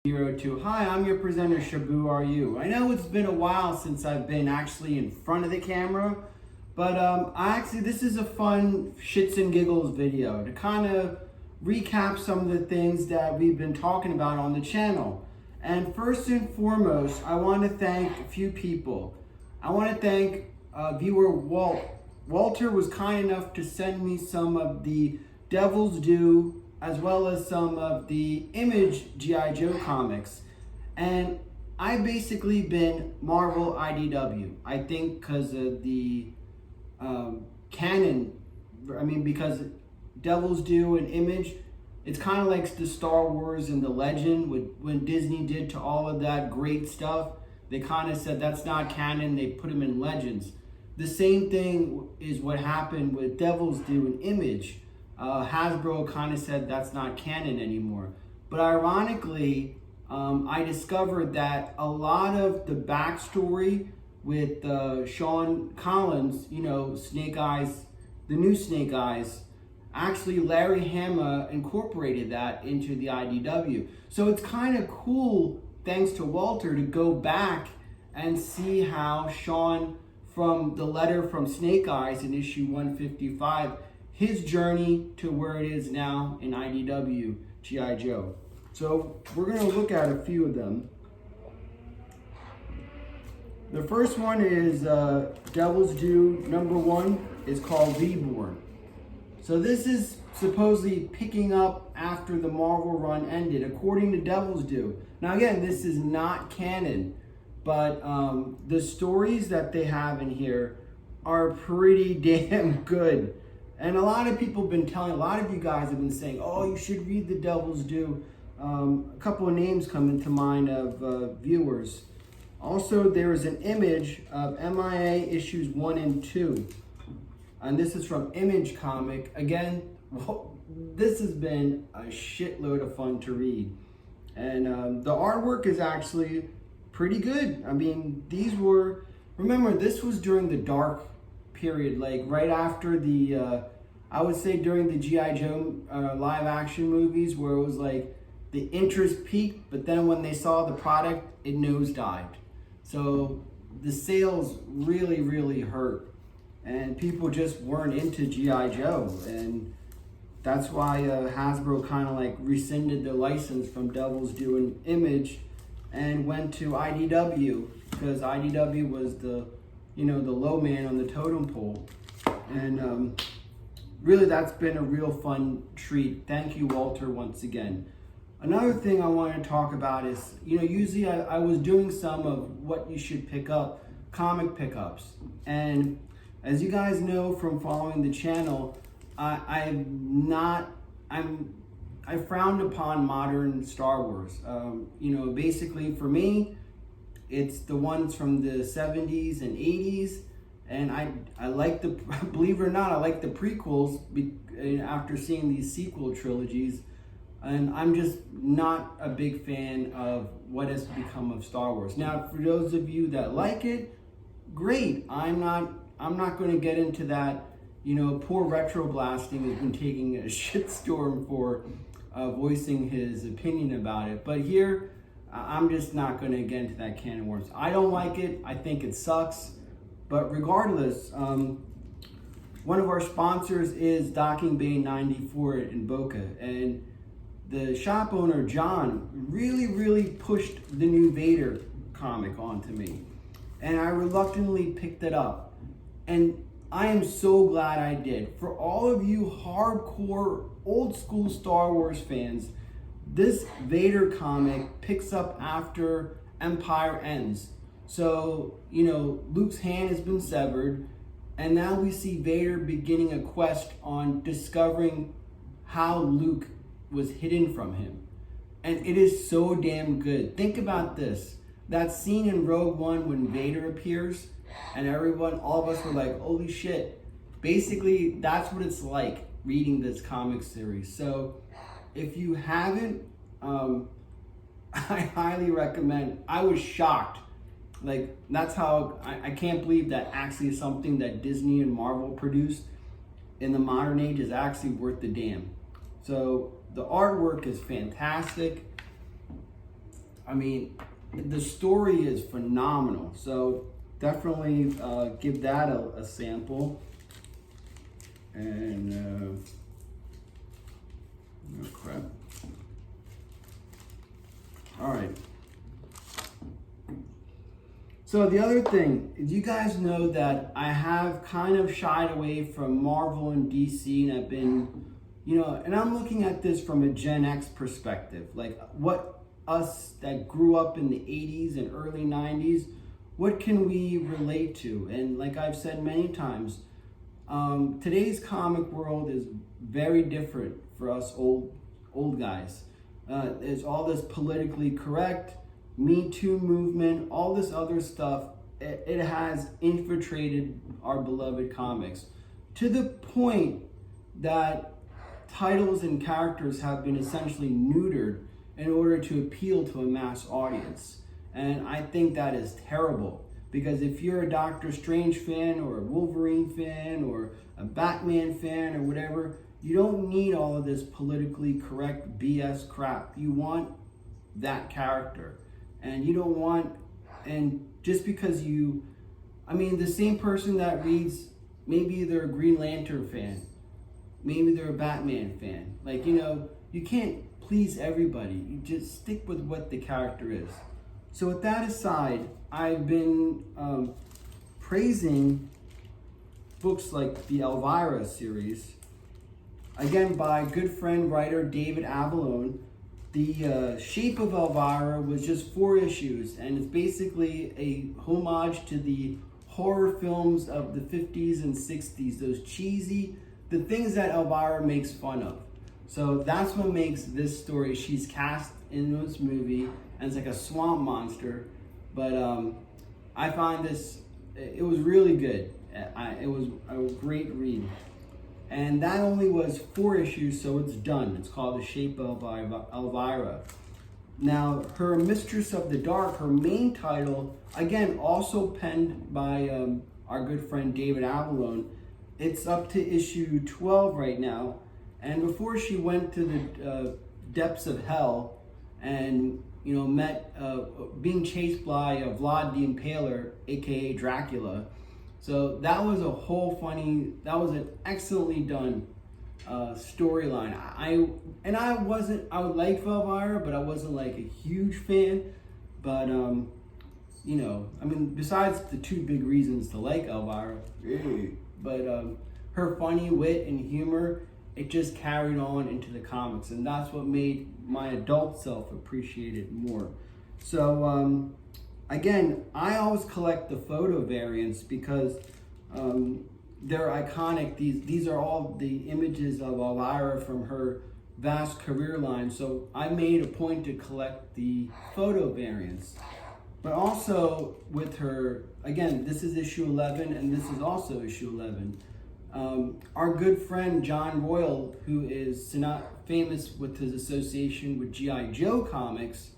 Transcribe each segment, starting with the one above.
02. Hi, I'm your presenter, Shabu Are You. I know it's been a while since I've been actually in front of the camera, but this is a fun shits and giggles video to kind of recap some of the things that we've been talking about on the channel. And first and foremost, I want to thank a few people. I want to thank viewer Walt. Walter was kind enough to send me some of the Devil's Due as well as some of the Image G.I. Joe comics. And I've basically been Marvel IDW. I think because of the canon, because Devil's Due and Image, it's kind of like the Star Wars and the Legend when Disney did to all of that great stuff. They kind of said that's not canon, they put them in Legends. The same thing is what happened with Devil's Due and Image. Hasbro kind of said that's not canon anymore. But ironically, I discovered that a lot of the backstory with Sean Collins, Snake Eyes, the new Snake Eyes, actually Larry Hama incorporated that into the IDW. So it's kind of cool, thanks to Walter, to go back and see how Sean, from the letter from Snake Eyes in issue 155, his journey to where it is now in IDW G.I. Joe. So we're going to look at a few of them. The first one is Devil's Due #1 is called Reborn. So this is supposedly picking up after the Marvel run ended, according to Devil's Due. Now again, this is not canon, but the stories that they have in here are pretty damn good. And a lot of people have been telling, a lot of you guys have been saying, oh, you should read the Devil's Due. A couple of names come into mind of viewers. Also, there is an image of MIA issues 1 and 2. And this is from Image Comic. Again, this has been a shitload of fun to read. And the artwork is actually pretty good. These were, remember, this was during the dark period, like right after the, I would say during the G.I. Joe live action movies, where it was like the interest peaked, but then when they saw the product, it nosedived. So the sales really, really hurt. And people just weren't into G.I. Joe. And that's why Hasbro kind of like rescinded the license from Devil's Due and Image and went to IDW, because IDW was the low man on the totem pole. And really, that's been a real fun treat. Thank you, Walter, once again. Another thing I want to talk about is, usually I was doing some of what you should pick up, comic pickups. And as you guys know from following the channel, I frowned upon modern Star Wars. Basically for me, it's the ones from the 70s and 80s, and I like the, believe it or not, I like the prequels after seeing these sequel trilogies, and I'm just not a big fan of what has become of Star Wars. Now, for those of you that like it, great. I'm not going to get into that. Poor Retro Blasting has been taking a shitstorm for voicing his opinion about it, but here, I'm just not going to get into that can of worms. I don't like it. I think it sucks. But regardless, one of our sponsors is Docking Bay 94 in Boca. And the shop owner, John, really, really pushed the new Vader comic onto me. And I reluctantly picked it up. And I am so glad I did. For all of you hardcore, old school Star Wars fans, this Vader comic picks up after Empire ends. So, Luke's hand has been severed, and now we see Vader beginning a quest on discovering how Luke was hidden from him. And it is so damn good. Think about this. That scene in Rogue One when Vader appears, and all of us were like, holy shit. Basically, that's what it's like reading this comic series. So, if you haven't, I highly recommend. I was shocked. Like, that's how, I can't believe that actually something that Disney and Marvel produced in the modern age is actually worth the damn. So the artwork is fantastic. I mean, the story is phenomenal. So definitely give that a sample. And oh crap. All right. So the other thing is, you guys know that I have kind of shied away from Marvel and DC, and I've been, you know, and I'm looking at this from a Gen X perspective, like what us that grew up in the 80s and early 90s, what can we relate to? And like I've said many times, today's comic world is very different for us old guys. There's all this politically correct, Me Too movement, all this other stuff. It has infiltrated our beloved comics to the point that titles and characters have been essentially neutered in order to appeal to a mass audience. And I think that is terrible, because if you're a Doctor Strange fan or a Wolverine fan or a Batman fan or whatever, you don't need all of this politically correct BS crap. You want that character. And you don't want, and just because you, I mean, the same person that reads, maybe they're a Green Lantern fan, maybe they're a Batman fan. Like, you know, you can't please everybody. You just stick with what the character is. So with that aside, I've been praising books like the Elvira series, again by good friend writer David Avallone. The Shape of Elvira was just 4 issues, and it's basically a homage to the horror films of the 50s and 60s, those cheesy, the things that Elvira makes fun of. So that's what makes this story. She's cast in this movie, and it's like a swamp monster. But I find this, it was really good. It was a great read. And that only was 4 issues, so it's done. It's called The Shape of Elvira. Now, her Mistress of the Dark, her main title, again, also penned by our good friend David Avallone. It's up to issue 12 right now. And before she went to the depths of hell and, you know, met being chased by Vlad the Impaler, aka Dracula. So that was a whole funny, that was an excellently done storyline. I would like Elvira, but I wasn't like a huge fan. But you know, I mean, besides the 2 big reasons to like Elvira, but her funny wit and humor, it just carried on into the comics, and that's what made my adult self appreciate it more. So again, I always collect the photo variants because they're iconic. These are all the images of Elvira from her vast career line. So I made a point to collect the photo variants. But also with her, again, this is issue 11, and this is also issue 11. Our good friend John Royal, who is famous with his association with G.I. Joe comics,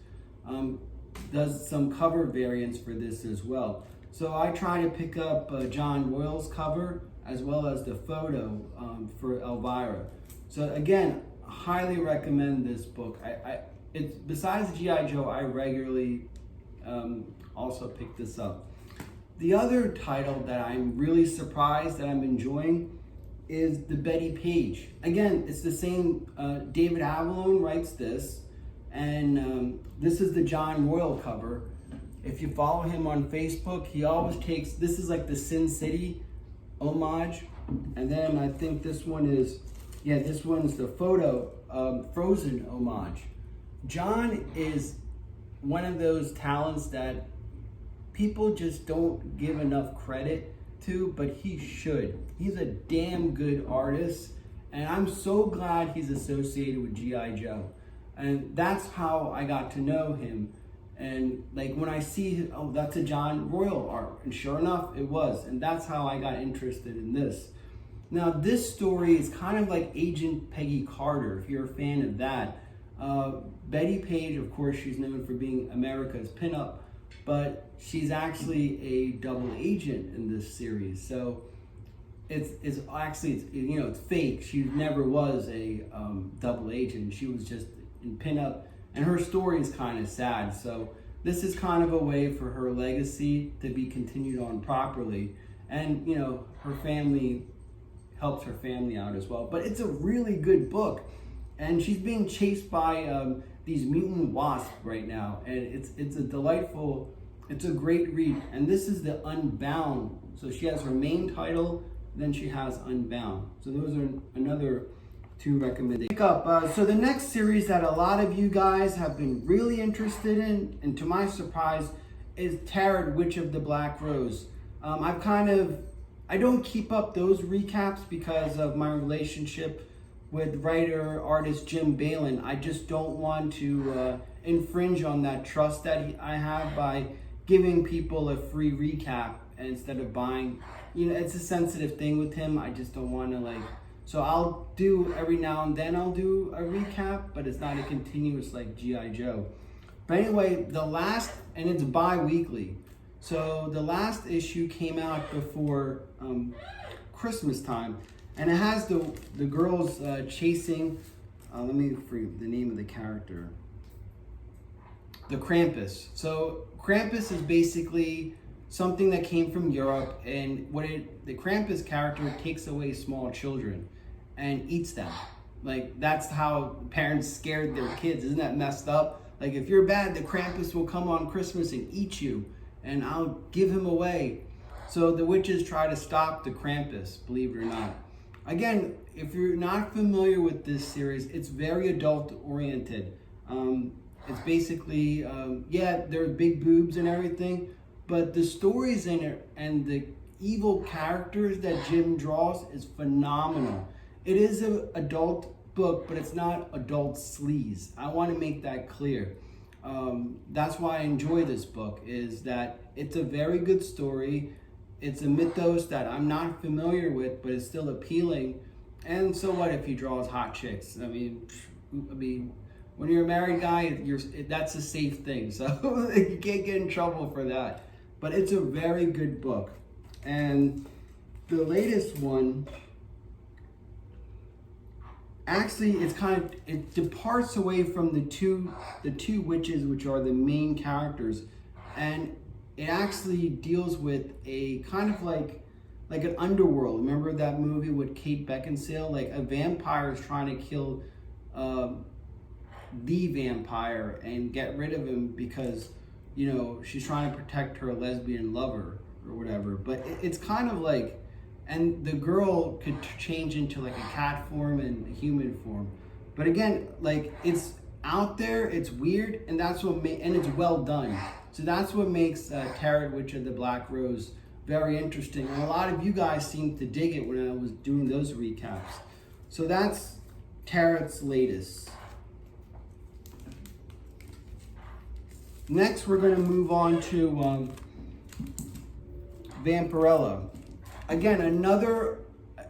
does some cover variants for this as well. So I try to pick up John Royal's cover as well as the photo for Elvira. So again, highly recommend this book. It's besides G.I. Joe, I regularly also pick this up. The other title that I'm really surprised that I'm enjoying is the Betty Page. Again, it's the same, David Avallone writes this, and this is the John Royal cover. If you follow him on Facebook, he always takes, this is like the Sin City homage, and then I think this one is, yeah, this one's the photo Frozen homage. John is one of those talents that people just don't give enough credit to, but he should. He's a damn good artist, and I'm so glad he's associated with G.I. Joe. And that's how I got to know him. And like when I see, oh, that's a John Royal art, and sure enough, it was. And that's how I got interested in this. Now, this story is kind of like Agent Peggy Carter, if you're a fan of that. Betty Page, of course, she's known for being America's pinup, but she's actually a double agent in this series. So it's actually, you know, it's fake. She never was a double agent. She was just in pinup. and her story is kind of sad. So this is kind of a way for her legacy to be continued on properly, and you know, her family helps her family out as well. But it's a really good book, and she's being chased by these mutant wasps right now, and it's a delightful, it's a great read. And this is the Unbound. So she has her main title, then she has Unbound. So those are another 2 recommendations. Pick up. So the next series that a lot of you guys have been really interested in, and to my surprise, is Tarot, Witch of the Black Rose. I don't keep up those recaps because of my relationship with writer, artist Jim Balin. I just don't want to infringe on that trust that I have by giving people a free recap instead of buying. You know, it's a sensitive thing with him. I just don't want to like, so I'll do every now and then I'll do a recap, but it's not a continuous like G.I. Joe. But anyway, and it's bi-weekly. So the last issue came out before Christmas time, and it has the girls chasing, let me forget the name of the character, the Krampus. So Krampus is basically something that came from Europe, and the Krampus character takes away small children and eats them. Like, that's how parents scared their kids. Isn't that messed up? Like, if you're bad, the Krampus will come on Christmas and eat you, and I'll give him away. So the witches try to stop the Krampus, believe it or not. Again, if you're not familiar with this series, it's very adult oriented. It's basically, yeah, there are big boobs and everything, but the stories in it and the evil characters that Jim draws is phenomenal. It is an adult book, but it's not adult sleaze. I want to make that clear. That's why I enjoy this book, is that it's a very good story. It's a mythos that I'm not familiar with, but it's still appealing. And so what if he draws hot chicks? I mean, when you're a married guy, that's a safe thing. So you can't get in trouble for that. But it's a very good book. And the latest one, actually, it departs away from the two witches, which are the main characters, and it actually deals with a kind of like an underworld. Remember that movie with Kate Beckinsale? Like, a vampire is trying to kill the vampire and get rid of him because, you know, she's trying to protect her lesbian lover or whatever. But it's kind of like, and the girl could change into like a cat form and a human form. But again, like, it's out there, it's weird, and that's what and it's well done. So that's what makes Tarot, Witch of the Black Rose very interesting. And a lot of you guys seem to dig it when I was doing those recaps. So that's Tarot's latest. Next, we're going to move on to Vampirella. Again, another,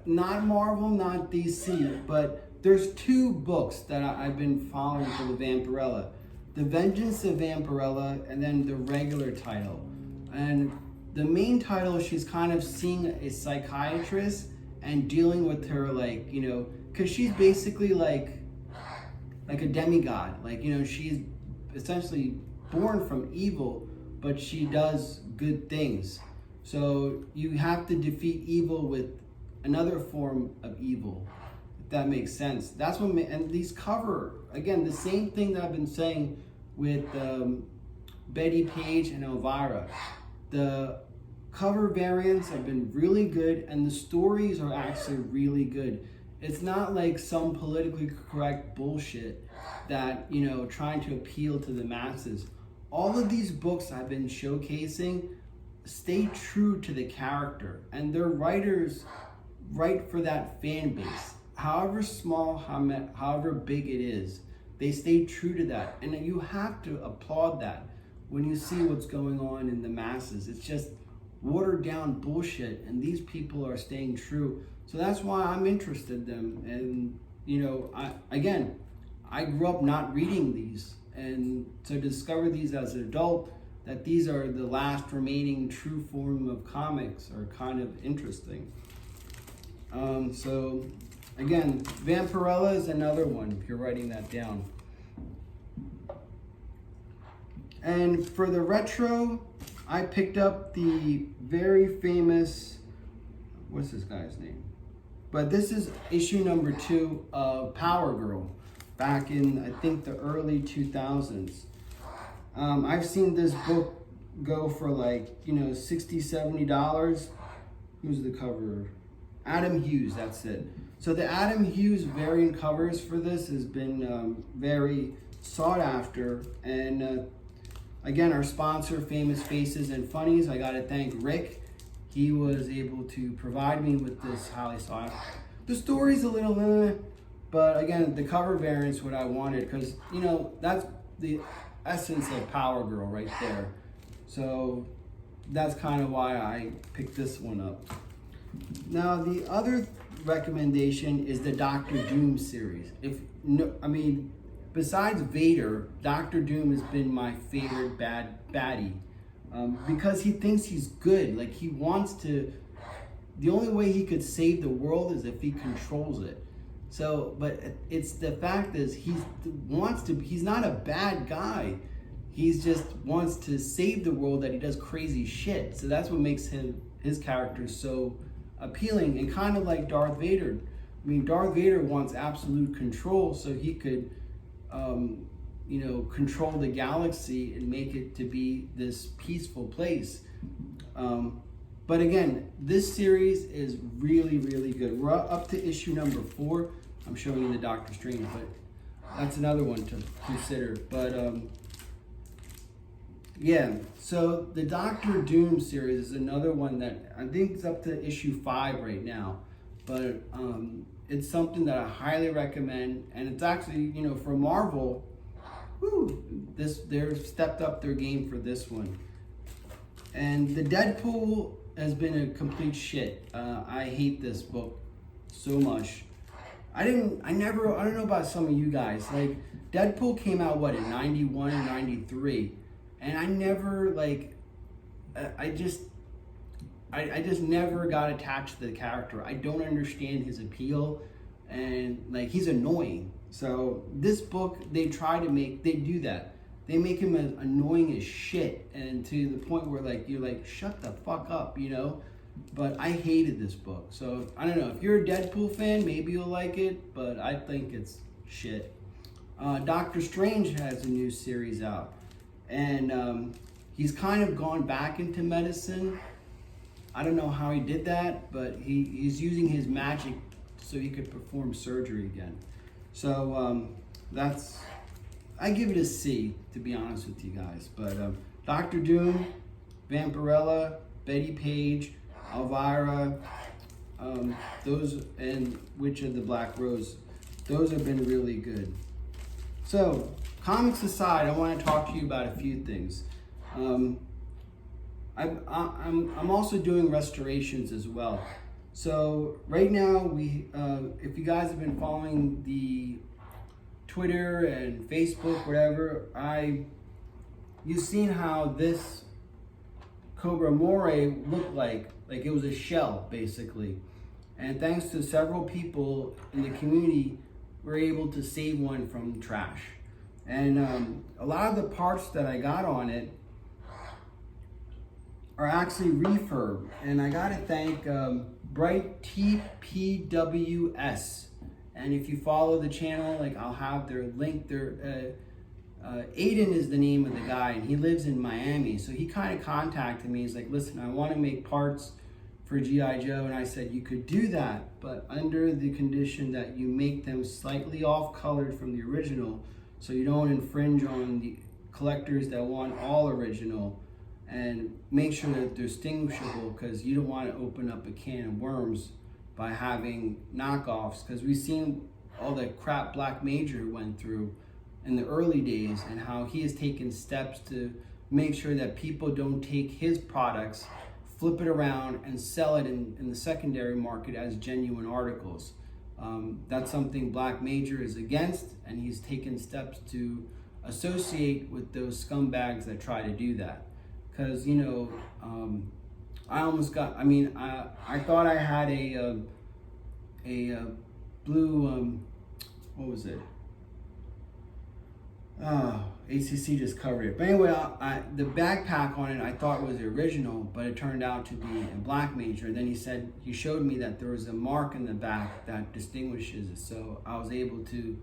not Marvel, not DC, but there's 2 books that I've been following for the Vampirella. The Vengeance of Vampirella, and then the regular title. And the main title, she's kind of seeing a psychiatrist and dealing with her, like, you know, because she's basically like a demigod. Like, you know, she's essentially born from evil, but she does good things. So you have to defeat evil with another form of evil, if that makes sense. That's what, and these cover, again, the same thing that I've been saying with Betty Page and Elvira. The cover variants have been really good, and the stories are actually really good. It's not like some politically correct bullshit that, you know, trying to appeal to the masses. All of these books I've been showcasing stay true to the character, and their writers write for that fan base. However small, however big it is, they stay true to that. And you have to applaud that when you see what's going on in the masses. It's just watered down bullshit, and these people are staying true. So that's why I'm interested in them. And, you know, I grew up not reading these, and to discover these as an adult, that these are the last remaining true form of comics, are kind of interesting. So again, Vampirella is another one, if you're writing that down. And for the retro, I picked up the very famous, what's this guy's name? But this is issue number 2 of Power Girl, back in, I think, the early 2000s. I've seen this book go for like, you know, $60, $70. Who's the cover? Adam Hughes, that's it. So the Adam Hughes variant covers for this has been very sought after. And again, our sponsor, Famous Faces and Funnies, I gotta thank Rick. He was able to provide me with this highly sought after. The story's a little, but again, the cover variant's what I wanted, because, you know, that's the essence of Power Girl right there. So that's kind of why I picked this one up. Now, the other recommendation is the Dr.Doom series. Besides Vader, Dr.Doom has been my favorite baddie. Because he thinks he's good. Like, he wants to, the only way he could save the world is if he controls it. So, but it's the fact is he's not a bad guy. He's just wants to save the world, that he does crazy shit. So that's what makes his character so appealing, and kind of like Darth Vader. I mean, Darth Vader wants absolute control so he could, you know, control the galaxy and make it to be this peaceful place. But again, this series is really, really good. We're up to issue number 4. I'm showing you the Doctor Strange, but that's another one to consider. But yeah, so the Doctor Doom series is another one that I think is up to issue 5 right now. But it's something that I highly recommend, and it's actually, you know, for Marvel, they've stepped up their game for this one. And the Deadpool has been a complete shit. I hate this book so much. I don't know about some of you guys. Like, Deadpool came out, what, in 91 or 93? And I never, like, I just never got attached to the character. I don't understand his appeal, and, like, he's annoying. So this book, they do that. They make him as annoying as shit, and to the point where, like, you're like, shut the fuck up, you know? But I hated this book. So I don't know, if you're a Deadpool fan, maybe you'll like it, but I think it's shit. Doctor Strange has a new series out, and he's kind of gone back into medicine. I don't know how he did that, but he's using his magic so he could perform surgery again. So I give it a C, to be honest with you guys. But Dr. Doom, Vampirella, Betty Page, Elvira, those, and Witch of the Black Rose, those have been really good. So, comics aside, I want to talk to you about a few things. I'm also doing restorations as well. So right now, if you guys have been following the Twitter and Facebook, whatever, you've seen how this Cobra Moray looked like it was a shell, basically. And thanks to several people in the community, we're able to save one from trash. And a lot of the parts that I got on it are actually refurb. And I gotta thank Bright TPWS. And if you follow the channel, like, I'll have their link there. Aiden is the name of the guy, and he lives in Miami. So he kind of contacted me. He's like, listen, I want to make parts for G.I. Joe. And I said, you could do that, but under the condition that you make them slightly off colored from the original, so you don't infringe on the collectors that want all original, and make sure that they're distinguishable, because you don't want to open up a can of worms by having knockoffs, because we've seen all the crap Black Major went through in the early days, and how he has taken steps to make sure that people don't take his products, flip it around, and sell it in the secondary market as genuine articles. That's something Black Major is against, and he's taken steps to associate with those scumbags that try to do that. Because, you know, I almost got, I thought I had a blue, what was it? ACC just covered it. But anyway, the backpack on it I thought was the original, but it turned out to be a black major. Then he showed me that there was a mark in the back that distinguishes it. So I was able to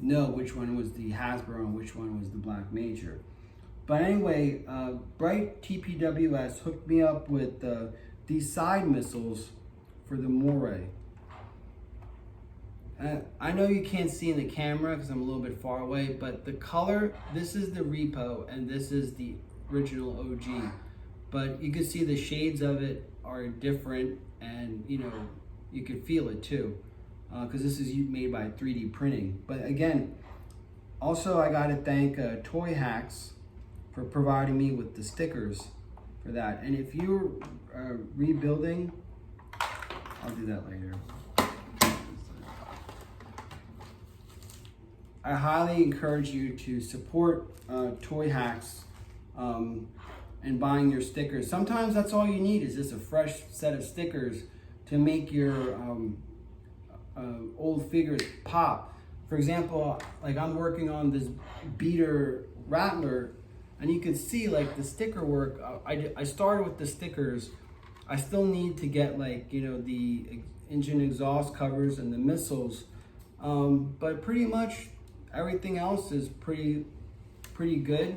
know which one was the Hasbro and which one was the black major. But anyway, Bright TPWS hooked me up with these side missiles for the Moray. I know you can't see in the camera because I'm a little bit far away, but the color, this is the repo and this is the original OG. But you can see the shades of it are different, and you know, you can feel it too, because this is made by 3D printing. But again, also I gotta thank Toy Hacks for providing me with the stickers for that. And if you're rebuilding, I'll do that later. I highly encourage you to support Toy Hacks and buying your stickers. Sometimes that's all you need, is just a fresh set of stickers to make your old figures pop. For example, like I'm working on this beater Rattler, and you can see like the sticker work. I started with the stickers. I still need to get, like, you know, the engine exhaust covers and the missiles, but pretty much everything else is pretty good.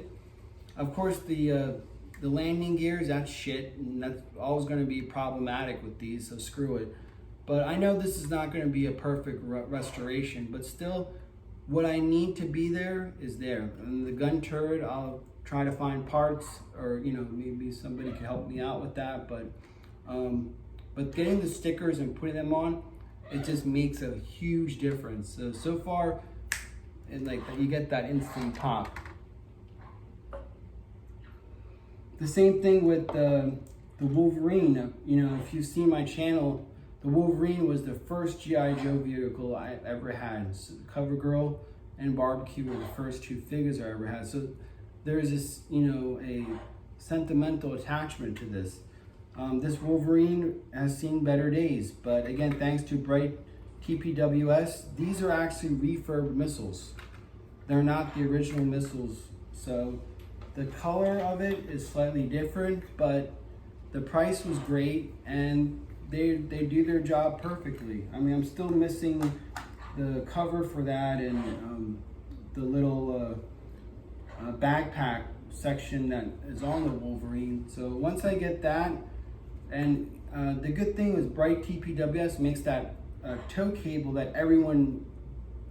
Of course, the landing gears, that's shit, and that's always going to be problematic with these, so screw it. But I know this is not going to be a perfect restoration, but still, what I need to be there is there. And the gun turret, I'll try to find parts, or you know, maybe somebody can help me out with that. But getting the stickers and putting them on, it just makes a huge difference. So far, and like you get that instant pop. The same thing with the Wolverine. You know, if you've seen my channel, the Wolverine was the first G.I. Joe vehicle I ever had. So CoverGirl and Barbecue were the first two figures I ever had. So there's this, you know, a sentimental attachment to this. This Wolverine has seen better days, but again, thanks to Bright TPWS, these are actually refurbed missiles. They're not the original missiles. So the color of it is slightly different, but the price was great, and they do their job perfectly. I mean, I'm still missing the cover for that, and the little backpack section that is on the Wolverine. So once I get that, and the good thing is Bright TPWS makes that tow cable that everyone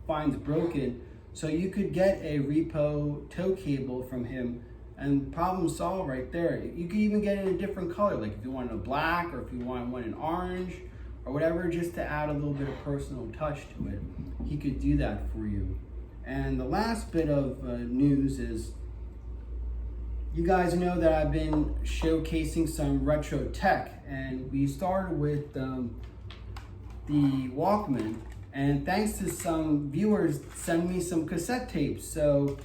finds broken. So you could get a repo tow cable from him, and problem solved right there. You could even get it in a different color, like if you want a black, or if you want one in orange, or whatever, just to add a little bit of personal touch to it. He could do that for you. And the last bit of news is, you guys know that I've been showcasing some retro tech, and we started with the Walkman, and thanks to some viewers sending me some cassette tapes, so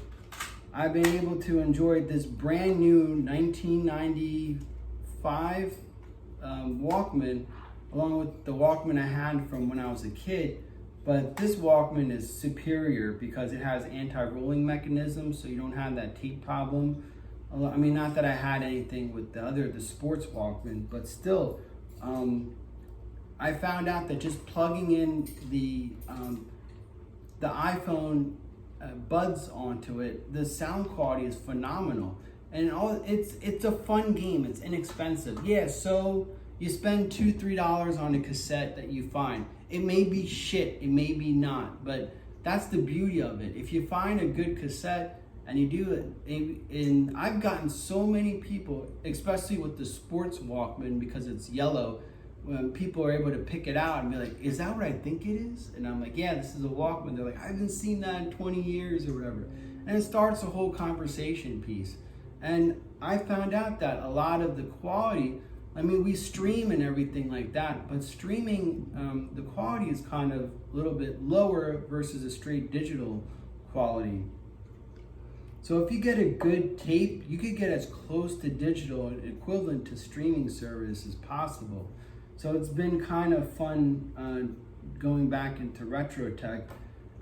I've been able to enjoy this brand new 1995 Walkman, along with the Walkman I had from when I was a kid. But this Walkman is superior because it has anti-rolling mechanism, so you don't have that tape problem. I mean, not that I had anything with the sports Walkman, but still, I found out that just plugging in the iPhone buds onto it, the sound quality is phenomenal, and it's a fun game. It's inexpensive. Yeah, so you spend $2-3 on a cassette that you find. It may be shit, it may be not, but that's the beauty of it. If you find a good cassette and you do it, and I've gotten so many people, especially with the sports Walkman, because it's yellow, when people are able to pick it out and be like, is that what I think it is? And I'm like, yeah, this is a Walkman. They're like, I haven't seen that in 20 years or whatever. And it starts a whole conversation piece. And I found out that a lot of the quality, I mean, we stream and everything like that, but streaming, the quality is kind of a little bit lower versus a straight digital quality. So if you get a good tape, you could get as close to digital and equivalent to streaming service as possible. So it's been kind of fun going back into retro tech.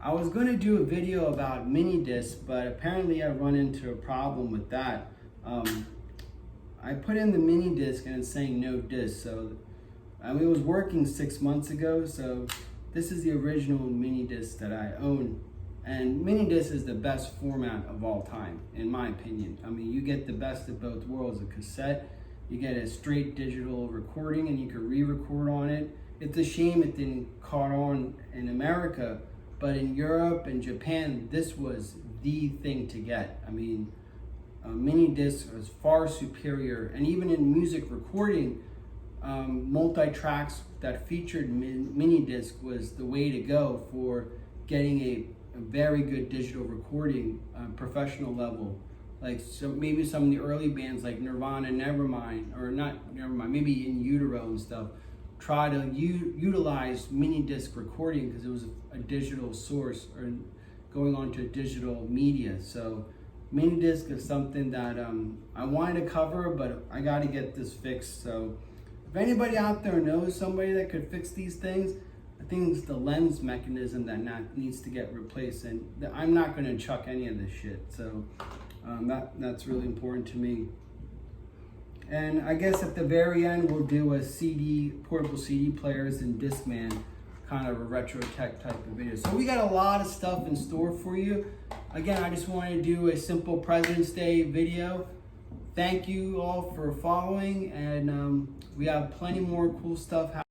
I was going to do a video about mini discs, but apparently I run into a problem with that. I put in the mini disc and it's saying no disc. So it was working 6 months ago. So this is the original mini disc that I own. And mini disc is the best format of all time, in my opinion. I mean, you get the best of both worlds. A cassette, you get a straight digital recording and you can re-record on it. It's a shame it didn't caught on in America, but in Europe and Japan, this was the thing to get. I mean, mini disc is far superior, and even in music recording, multi-tracks that featured mini disc was the way to go for getting a very good digital recording, professional level. Like, so maybe some of the early bands like Nirvana, Nevermind, or not Nevermind, maybe In Utero and stuff, try to utilize mini disc recording because it was a digital source or going on to digital media. So mini disc is something that I wanted to cover, but I got to get this fixed. So if anybody out there knows somebody that could fix these things, I think it's the lens mechanism that needs to get replaced, and I'm not going to chuck any of this shit. So that's really important to me. And I guess at the very end, we'll do a portable CD players and Discman, kind of a retro tech type of video. So we got a lot of stuff in store for you. Again, I just wanted to do a simple President's Day video. Thank you all for following, and we have plenty more cool stuff happening.